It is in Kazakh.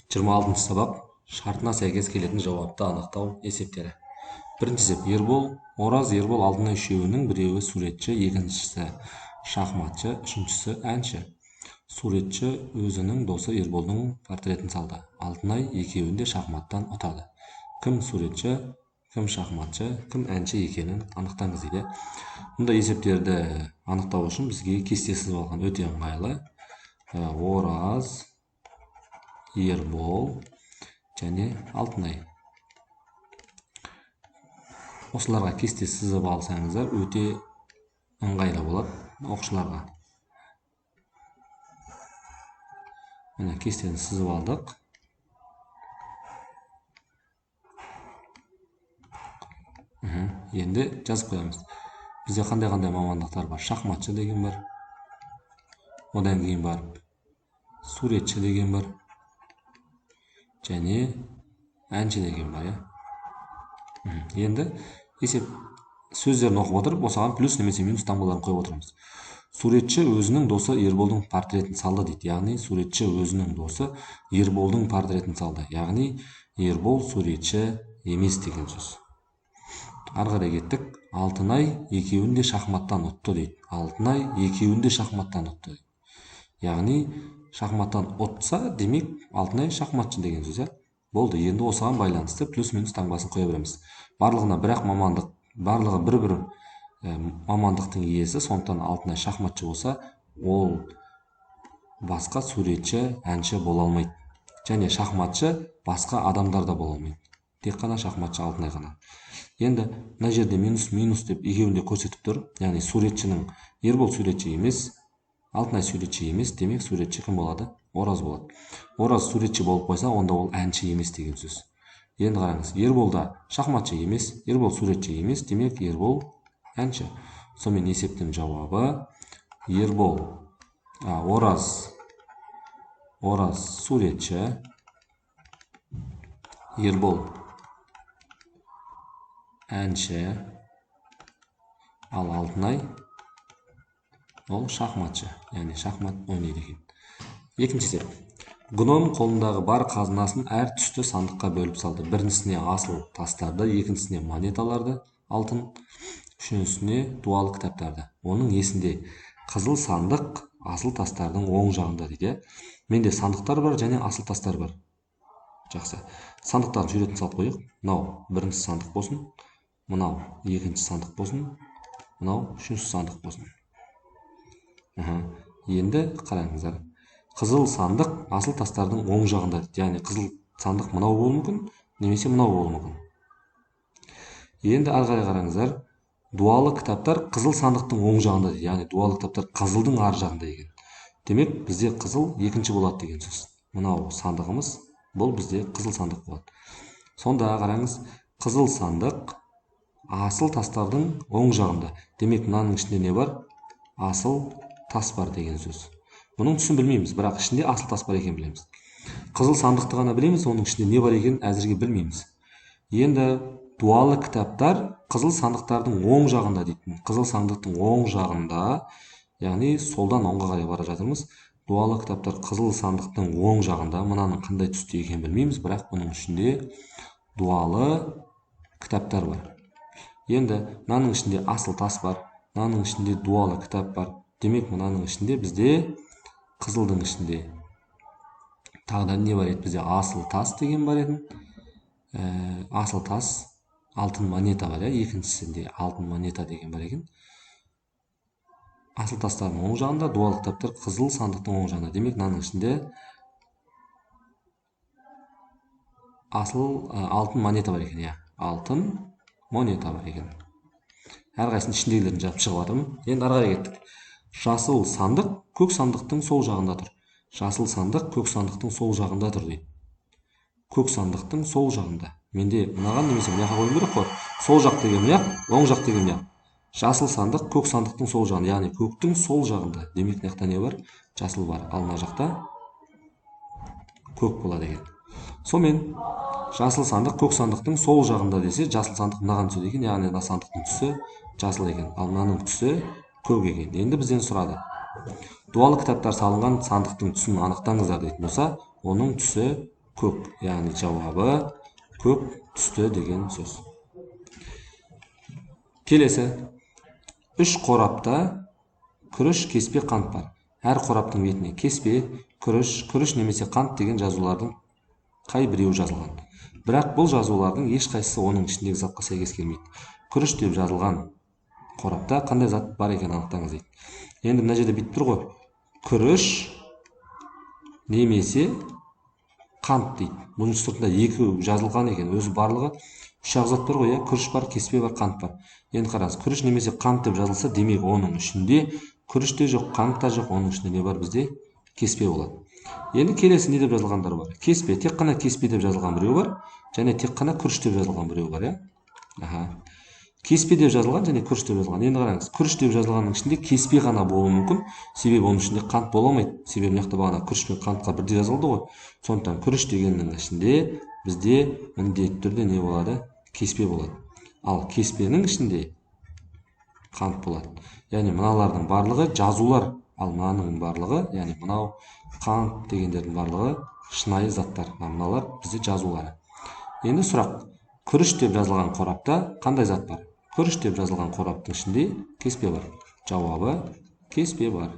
26 сабақ шартына сәйкес келетін жауапты анықтау есептері. Бірінші есеп: Ербол, Ораз, Ербол алдына үшеуінің біреуі суретші, екіншісі шахматшы, үшіншісі әнші. Суретші өзінің досы Ерболдың портретін салды. Алтынай екеуін де шахматтан ұтады. Кім суретші, кім шахматшы, кім әнші екенін анықтаңыз дейді. Мұнда есептерді анықтау үшін бізге кесте сызып алған өте ыңғайлы. Ораз, Ербол және Алтынай. Осыларға кесте сызып алсаңыздар өте ыңғайлы болады оқушыларға. Міне кестені сызып алдық. Енді жазып қоямыз. Бізде қандай мамандықтар бар? Шахматшы деген бар. Одан кейін бар суретші деген бар. Және әнші деген бар, Енді есеп сөздерін оқып отырып, осыған плюс немесе минус таңбаларын қойып отырмыз. Суретші өзінің досы Ерболдың портретін салды дейді. Яғни суретші өзінің досы Ерболдың портретін салды. Яғни Ербол суретші емес деген сөз. Ары қарай кеттік. Алтынай екеуін де шахматтан ұтты дейді. Алтынай екеуін де шахматтан ұтты дейді. Яғни шахматтан ұтса, демек Алтынай шахматшы деген сөз, Болды. Енді осыған байланысты плюс минус таңбасын қоя береміз. Барлығына бірақ мамандық, барлығы бір мамандықтың иесі, сондықтан Алтынай шахматшы болса, ол басқа суретші, әнші бола алмайды. Және шахматшы басқа адамдар да бола алмайды. Тек қана шахматшы Алтынай ғана. Енді мына жерде минус деп екеуінде көрсетіп тұр. Яғни суретшінің Ербол суретші емес, Алтынай суретші емес, демек суретші кім болады? Ораз болады. Ораз суретші болып қойса, онда ол әнші емес деген сөз. Енді қараңыз, Ербол да шахматшы емес, Ербол суретші емес, демек Ербол әнші. Сонымен есептің жауабы Ербол, Ораз суретші, Ербол әнші, ал Алтынай ол шахматшы, яғни шахмат ойнайды екен. Екінші есеп: Гном қолындағы бар қазынасын әр түсті сандыққа бөліп салды. Біріншісіне асыл тастарды, екіншісіне монеталарды, алтын, үшіншісіне дуалы кітаптарды. Оның есінде қызыл сандық асыл тастардың оң жағында дейді. Менде сандықтар бар және асыл тастар бар. Жақсы. Сандықтардың суретін салып қойық. Мынау бірінші сандық болсын, мынау екінші сандық болсын, мынау үшінші сандық болсын. Енді қараңыздар. Қызыл сандық асыл тастардың оң жағында. Яғни қызыл сандық мынау болуы мүмкін, немесе мынау болуы мүмкін. Енді ары қарай қараңыздар. Дуалы кітаптар қызыл сандықтың оң жағында. Яғни дуалы кітаптар қызылдың ар жағында екен. Демек бізде қызыл екінші болады деген сөз. Мынау сандығымыз, бұл бізде қызыл сандық болады. Сонда қараңыз, қызыл сандық асыл тастардың оң жағында. Демек мынаның ішінде не бар? Асыл тас бар деген сөз. Бұның түсін білмейміз, бірақ ішінде асыл тас бар екен білеміз. Қызыл сандықты ғана білеміз, оның ішінде не бар екен әзірге білмейміз. Енді дуалы кітаптар қызыл сандықтардың оң жағында дейтін. Қызыл сандықтың оң жағында, яғни солдан оңға қарай бара жатырмыз. Дуалы кітаптар қызыл сандықтың оң жағында, мынаның қандай түсте екенін білмейміз, бірақ бұның ішінде дуалы кітаптар бар. Енді мынаның ішінде асыл тас бар, мынаның ішінде дуалы кітап бар. Демек мынаның ішінде бізде қызылдың ішінде тағы да не бар еді? Бізде асыл тас деген бар еді. Асыл тас, алтын монета бар, екіншісінде алтын монета деген бар екен. Асыл тастардың оң жағында, дуалы кітаптар қызыл сандықтың оң жағында. Демек мынаның ішінде алтын монета бар екен, алтын монета бар екен. Әрқайсының ішіндегілерін жазып шығып жатырмын. Енді ары қарай кеттік. Жасыл сандық көк сандықтың сол жағында тұр. Жасыл сандық көк сандықтың сол жағында тұр дейді. Көк сандықтың сол жағында. Менде мынаған немесе мына жаққа қоюым керек қой. Сол жақ деген мына, оң жақ деген мына. Жасыл сандық көк сандықтың сол жағында, яғни көктің сол жағында. Демек мына жақта не бар? Жасыл бар. Ал мына жақта көк болады екен. Сонымен жасыл сандық көк сандықтың сол жағында десе, жасыл сандық мынаған түседі екен. Яғни мына сандықтың түсі жасыл екен. Ал мынаның түсі көк екен. Енді бізден сұрады: дуалы кітаптар салынған сандықтың түсін анықтаңыздар дейтін болса, оның түсі көк. Яғни жауабы көк түсті деген сөз. Келесі. 3 қорапта күріш, кеспе, қант бар. Әр қораптың бетіне кеспе, күріш немесе қант деген жазулардың қай біреуі жазылған. Бірақ бұл жазулардың ешқайсысы оның ішіндегі затқа сәйкес келмейді. Күріш деп жазылған қорапта қандай зат бар екенін анықтаңыз дейді. Енді мына жерде бүйтіп тұр ғой. Күріш немесе қант дейді. Бұның сыртында екі жазылған екен. Өзі барлығы 3 зат бар ғой, күріш бар, кеспе бар, қант бар. Енді қараңыз, күріш немесе қант деп жазылса, демек оның ішінде күріш те жоқ, қант та жоқ, оның ішінде не бар бізде? Кеспе болады. Енді келесі не деп жазылғандар бар? Кеспе, тек қана кеспе деп жазылған біреу бар, және тек қана күріш деп жазылған біреу бар, Кеспе деп жазылған және күріш деп жазылған. Енді қараңыз, күріш деп жазылғанның ішінде кеспе ғана болуы мүмкін, себебі оның ішінде қант бола алмайды. Себебі мына жақта бағана күріш пен қантқа бірдей жазылды ғой. Сондықтан күріш дегеннің ішінде бізде міндетті түрде не болады? Кеспе болады. Ал кеспенің ішінде қант болады. Яғни мыналардың барлығы жазулар, ал мынаның барлығы, яғни мынау қант дегендердің барлығы шынайы заттар. Мыналар бізде жазулары. Енді сұрақ. Күріш деп жазылған қорапта қандай зат бар? Күріш деп жазылған қораптың ішінде кеспе бар. Жауабы кеспе бар.